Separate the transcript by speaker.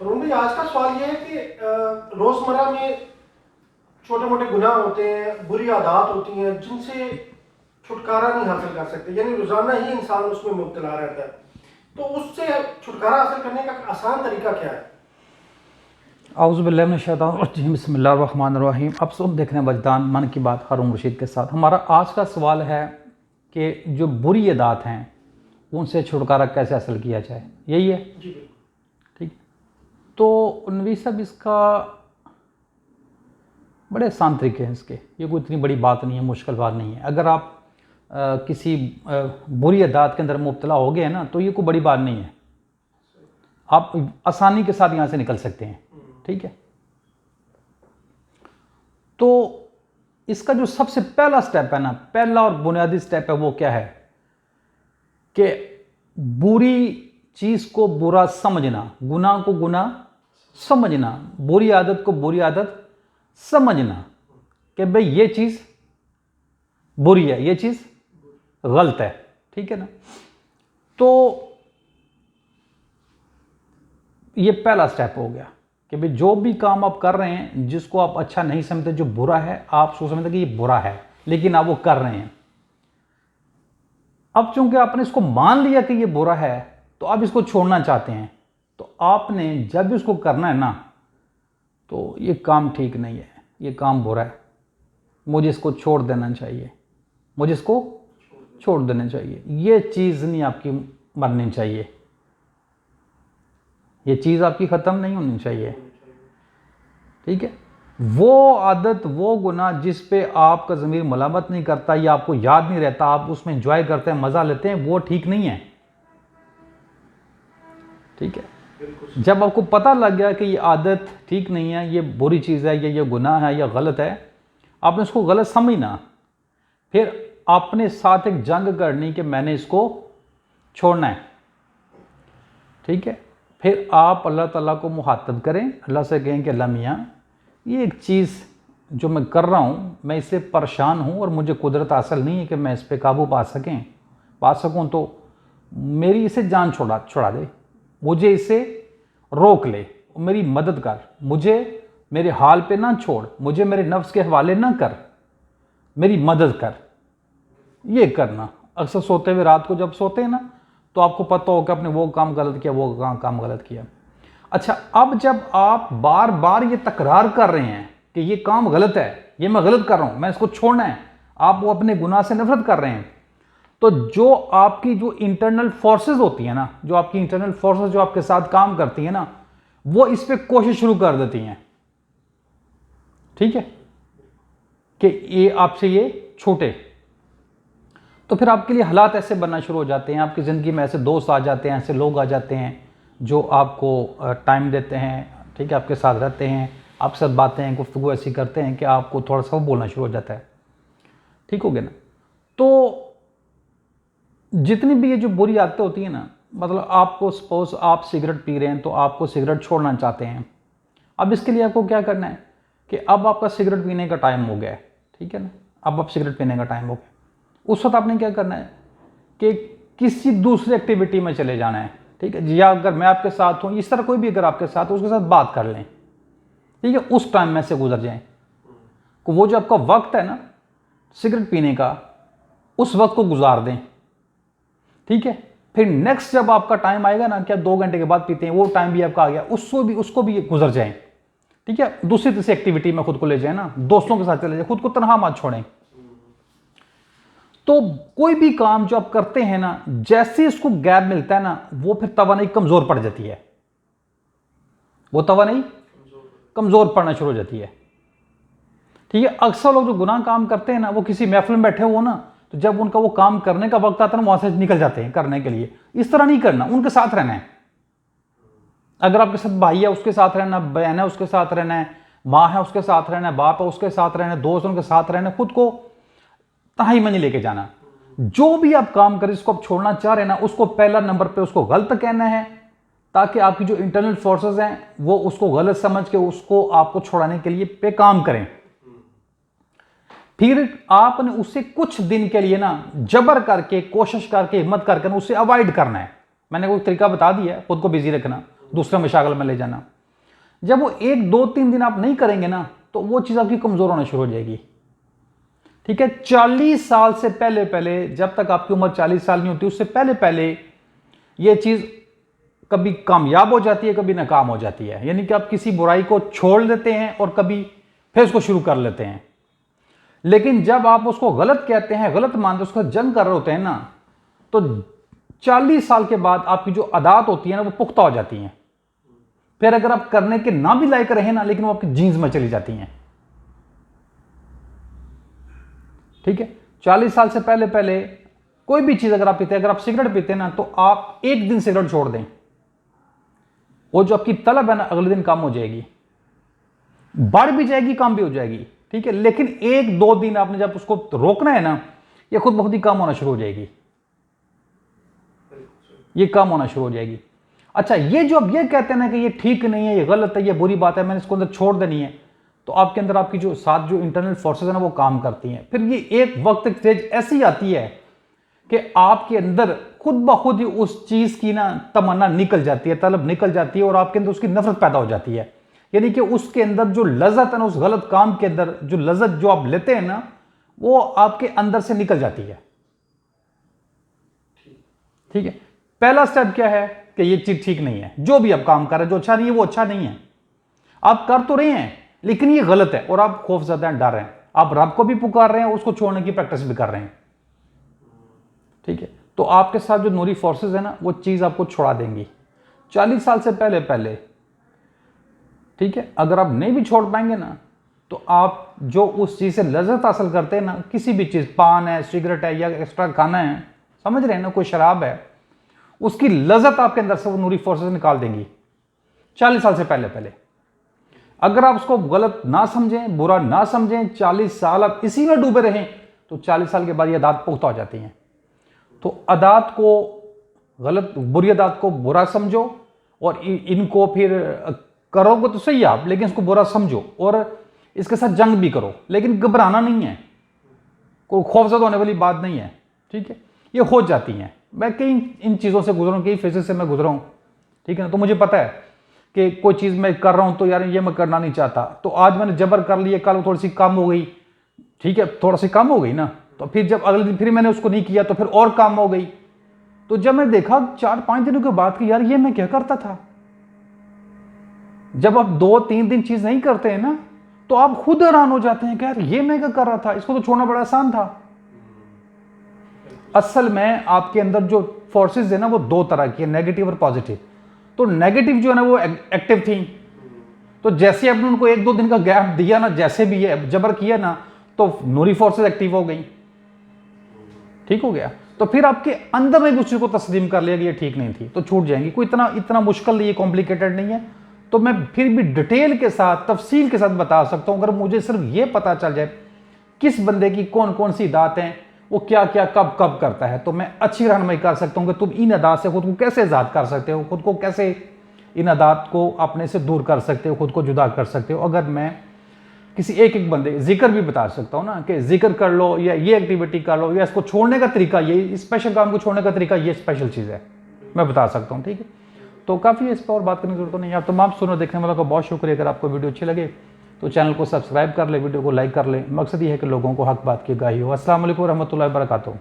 Speaker 1: अरुण भाई, आज का सवाल ये है कि रोजमर्रा में छोटे मोटे गुनाह होते हैं, बुरी आदत होती हैं जिनसे छुटकारा नहीं हासिल कर सकते, यानी रोजाना ही इंसान उसमें मुब्तला रहता है। तो उससे छुटकारा हासिल करने का आसान तरीका क्या है?
Speaker 2: औज़ुबिल्लाहिमिनश्शैतानिर्रजीम बिस्मिल्लाहिर्रहमानिर्रहीम। अब सुन देखने वजदान मन की बात हारून रशीद के साथ। हमारा आज का सवाल है कि जो बुरी आदत हैं उनसे छुटकारा कैसे हासिल किया जाए, यही है।
Speaker 1: जी बिल्कुल।
Speaker 2: ठीक। तो नवी साहब, इसका बड़े आसान तरीके हैं इसके, ये कोई इतनी बड़ी बात नहीं है, मुश्किल बात नहीं है। अगर आप किसी बुरी आदत के अंदर मुब्तला हो गए हैं ना, तो ये कोई बड़ी बात नहीं है, आप आसानी के साथ यहाँ से निकल सकते हैं। ठीक है। तो इसका जो सबसे पहला स्टेप है ना, पहला और बुनियादी स्टेप है, वो क्या है कि बुरी चीज को बुरा समझना, गुनाह को गुनाह समझना, बुरी आदत को बुरी आदत समझना कि भाई ये चीज बुरी है, ये चीज गलत है। ठीक है ना। तो ये पहला स्टेप हो गया कि भाई जो भी काम आप कर रहे हैं जिसको आप अच्छा नहीं समझते, जो बुरा है, आप सोच समझते कि ये बुरा है, लेकिन आप वो कर रहे हैं। अब चूंकि आपने इसको मान लिया कि ये बुरा है, तो आप इसको छोड़ना चाहते हैं, तो आपने जब भी इसको करना है ना, तो ये काम ठीक नहीं है, ये काम बुरा है, मुझे इसको छोड़ देना चाहिए, मुझे इसको छोड़ देना चाहिए, ये चीज़ नहीं आपकी मरनी चाहिए, ये चीज़ आपकी ख़त्म नहीं होनी चाहिए। ठीक है। वो आदत, वो गुनाह जिस पे आपका ज़मीर मलामत नहीं करता या आपको याद नहीं रहता, आप उसमें एंजॉय करते हैं, मज़ा लेते हैं, वो ठीक नहीं है। ठीक है। जब आपको पता लग गया कि ये आदत ठीक नहीं है, ये बुरी चीज़ है, ये गुनाह है, ये गलत है, आपने इसको गलत समझना, फिर अपने साथ एक जंग करनी कि मैंने इसको छोड़ना है। ठीक है। फिर आप अल्लाह ताला को मुखातब करें, अल्लाह से कहें कि अल्लाह मियाँ, ये एक चीज़ जो मैं कर रहा हूँ, मैं इससे परेशान हूँ और मुझे कुदरत हासिल नहीं है कि मैं इस पर काबू पा सकूँ, तो मेरी इसे जान छोड़ा दे, मुझे इसे रोक ले, मेरी मदद कर, मुझे मेरे हाल पे ना छोड़, मुझे मेरे नफ्स के हवाले ना कर, मेरी मदद कर। ये करना। अक्सर सोते हुए रात को जब सोते हैं ना, तो आपको पता हो कि आपने वो काम गलत किया, वो काम गलत किया। अच्छा, अब जब आप बार बार ये तकरार कर रहे हैं कि ये काम गलत है, ये मैं गलत कर रहा हूं, मैं इसको छोड़ना है, आप वो अपने गुनाह से नफरत कर रहे हैं, तो जो आपकी जो इंटरनल फोर्सेस होती है ना, जो आपकी इंटरनल फोर्सेस जो आपके साथ काम करती है ना, वो इस पे कोशिश शुरू कर देती हैं। ठीक है, कि ये आपसे ये छूटे। तो फिर आपके लिए हालात ऐसे बनना शुरू हो जाते हैं, आपकी ज़िंदगी में ऐसे दोस्त आ जाते हैं, ऐसे लोग आ जाते हैं जो आपको टाइम देते हैं। ठीक है, आपके साथ रहते हैं, आपके साथ बातें गुफ्तगू ऐसी करते हैं कि आपको थोड़ा सा बोलना शुरू हो जाता है। ठीक हो गया ना। तो जितनी भी ये जो बुरी आदतें होती हैं ना, मतलब आपको सपोज आप सिगरेट पी रहे हैं, तो आपको सिगरेट छोड़ना चाहते हैं। अब इसके लिए आपको क्या करना है कि अब आपका सिगरेट पीने का टाइम हो गया है। ठीक है ना, अब आप सिगरेट पीने का टाइम हो गया, उस वक्त आपने क्या करना है कि किसी दूसरी एक्टिविटी में चले जाना है। ठीक है, या अगर मैं आपके साथ हूँ, इस तरह कोई भी अगर आपके साथ हो, उसके साथ बात कर लें। ठीक है, उस टाइम में से गुजर जाएं। तो वो जो आपका वक्त है ना सिगरेट पीने का, उस वक्त को गुजार दें। ठीक है, फिर नेक्स्ट जब आपका टाइम आएगा ना, क्या 2 घंटे के बाद पीते हैं, वो टाइम भी आपका आ गया, उसको भी गुजर जाएं। ठीक है, दूसरी तीसरी एक्टिविटी में खुद को ले जाए ना, दोस्तों के साथ चले जाए, खुद को तनहा मत छोड़ें। तो कोई भी काम जो आप करते हैं ना, जैसे इसको गैप मिलता है ना, वो फिर तवानाई कमजोर पड़ जाती है, वो तवानाई कमजोर पड़ना शुरू हो जाती है। ठीक है, अक्सर लोग जो गुनाह काम करते हैं ना, वो किसी महफिल में बैठे हुए ना, तो जब उनका वो काम करने का वक्त आता है ना, वहां से निकल जाते हैं करने के लिए। इस तरह नहीं करना, उनके साथ रहना है। अगर आपके साथ भाई है, उसके साथ रहना, बहन है, उसके साथ रहना है, माँ है, उसके साथ रहना है, बाप है, उसके साथ रहना है, दोस्त उनके साथ रहना है, खुद को तहाई में नहीं लेके जाना। जो भी आप काम करें, इसको आप छोड़ना चाह रहे हैं ना, उसको पहला नंबर पे उसको गलत कहना है, ताकि आपकी जो इंटरनल फोर्सेस हैं वो उसको गलत समझ के उसको आपको छोड़ाने के लिए पे काम करें। फिर आपने उसे कुछ दिन के लिए ना जबर करके, कोशिश करके, हिम्मत करके उसे अवॉइड करना है। मैंने कोई तरीका बता दिया, खुद को बिजी रखना, दूसरे मशागल में ले जाना। जब वो 1 2 3 दिन आप नहीं करेंगे ना, तो वो चीज़ आपकी कमज़ोर होना शुरू हो जाएगी। ठीक है, 40 साल से पहले पहले, जब तक आपकी उम्र 40 साल नहीं होती, उससे पहले पहले ये चीज़ कभी कामयाब हो जाती है, कभी नाकाम हो जाती है। यानी कि आप किसी बुराई को छोड़ देते हैं और कभी फिर उसको शुरू कर लेते हैं। लेकिन जब आप उसको गलत कहते हैं, गलत मानते, उसका जंग कर रहे होते हैं ना, तो 40 साल के बाद आपकी जो आदत होती है ना, वो पुख्ता हो जाती हैं। फिर अगर आप करने के ना भी लायक रहे ना, लेकिन वो आपकी जीन्स में चली जाती हैं। ठीक है, 40 साल से पहले पहले कोई भी चीज अगर आप पीते हैं, अगर आप सिगरेट पीते हैं ना, तो आप एक दिन सिगरेट छोड़ दें, वो जो आपकी तलब है ना, अगले दिन कम हो जाएगी, बढ़ भी जाएगी, कम भी हो जाएगी। ठीक है, लेकिन 1 2 दिन आपने जब उसको रोकना है ना, ये खुद बहुत ही कम होना शुरू हो जाएगी, ये कम होना शुरू हो जाएगी। अच्छा, ये जो अब ये कहते हैं ना कि ये ठीक नहीं है, ये गलत है, ये बुरी बात है, मैंने इसको अंदर छोड़ देनी है, तो आपके अंदर आपकी जो साथ जो इंटरनल फोर्सेस है ना, वो काम करती हैं। फिर ये एक वक्त एक स्टेज ऐसी आती है कि आपके अंदर खुद ब खुद ही उस चीज की ना तमन्ना निकल जाती है, तलब निकल जाती है, और आपके अंदर उसकी नफरत पैदा हो जाती है। यानी कि उसके अंदर जो लज्जत है ना, उस गलत काम के अंदर जो लज्जत जो आप लेते हैं ना, वो आपके अंदर से निकल जाती है। ठीक है, पहला स्टेप क्या है कि ये चीज ठीक नहीं है, जो भी आप काम कर रहे हैं, जो अच्छा नहीं है वो अच्छा नहीं है। आप कर तो रहे हैं, लेकिन ये गलत है, और आप खौफजदा हैं, डर हैं, आप रब को भी पुकार रहे हैं, उसको छोड़ने की प्रैक्टिस भी कर रहे हैं। ठीक है, तो आपके साथ जो नूरी फोर्सेस है ना, वो चीज आपको छुड़ा देंगी 40 साल से पहले पहले। ठीक है, अगर आप नहीं भी छोड़ पाएंगे ना, तो आप जो उस चीज से लज्जत हासिल करते हैं ना, किसी भी चीज, पान है, सिगरेट है, या एक्स्ट्रा खाना है, समझ रहे हैं ना, कोई शराब है, उसकी लज्जत आपके अंदर से वो नूरी फोर्सेस निकाल देंगी 40 साल से पहले पहले। अगर आप उसको गलत ना समझें, बुरा ना समझें, 40 साल आप इसी में डूबे रहें, तो 40 साल के बाद ये आदत पुख्ता हो जाती हैं। तो आदत को गलत, बुरी आदत को बुरा समझो, और इनको फिर करोगे तो सही आप, लेकिन इसको बुरा समझो और इसके साथ जंग भी करो, लेकिन घबराना नहीं है, कोई खौफजदा होने वाली बात नहीं है। ठीक है, ये हो जाती हैं, मैं कई इन चीज़ों से गुजरा हूँ, कई फेजेस से मैं गुजरा हूँ। ठीक है ना, तो मुझे पता है कि कोई चीज़ मैं कर रहा हूँ तो यार ये मैं करना नहीं चाहता, तो आज मैंने जबर कर लिया, कल थोड़ी सी कम हो गई, ठीक है, थोड़ा सी कम हो गई ना, तो फिर जब अगले दिन फिर मैंने उसको नहीं किया, तो फिर और कम हो गई। तो जब मैं देखा 4 5 दिनों के बाद कि यार ये मैं क्या करता था, जब आप 2 3 दिन चीज नहीं करते हैं ना, तो आप खुद हैरान हो जाते हैं कि यार ये मैं क्या कर रहा था, इसको तो छोड़ना बड़ा आसान था। असल में आपके अंदर जो फोर्सेस है ना, वो 2 तरह की है, नेगेटिव और पॉजिटिव। तो नेगेटिव जो है ना, वो एक्टिव थी, तो जैसे आपने उनको 1 2 दिन का गैप दिया ना, जैसे भी है जबर किया ना, तो नूरी फोर्सेस एक्टिव हो गई। ठीक हो गया, तो फिर आपके अंदर में उस चीज को तस्लीम कर लिया कि ये ठीक नहीं थी, तो छूट जाएंगी। कोई इतना मुश्किल नहीं है, कॉम्प्लिकेटेड नहीं है। तो मैं फिर भी डिटेल के साथ, तफसील के साथ बता सकता हूं, अगर मुझे सिर्फ ये पता चल जाए किस बंदे की कौन कौन सी दातें, वो क्या क्या कब कब करता है, तो मैं अच्छी रहनुमाई कर सकता हूं कि तुम इन अदात से खुद को कैसे आज़ाद कर सकते हो, खुद को कैसे इन अदात को अपने से दूर कर सकते हो, खुद को जुदा कर सकते हो। अगर मैं किसी एक बंदे जिक्र भी बता सकता हूं ना, कि जिक्र कर लो, या ये एक्टिविटी कर लो, या इसको छोड़ने का तरीका, ये स्पेशल काम को छोड़ने का तरीका, ये स्पेशल चीज़ है, मैं बता सकता हूँ। ठीक है, तो काफ़ी इस पर और बात करने की जरूरत नहीं है। आप तमाम सुनो देखने वालों का बहुत शुक्रिया। अगर आपको वीडियो अच्छी लगे तो चैनल को सब्सक्राइब कर ले, वीडियो को लाइक कर ले। मकसद ये है कि लोगों को हक बात की आगाही हो। अस्सलाम वालेकुम रहमतुल्लाहि व बरकातहू।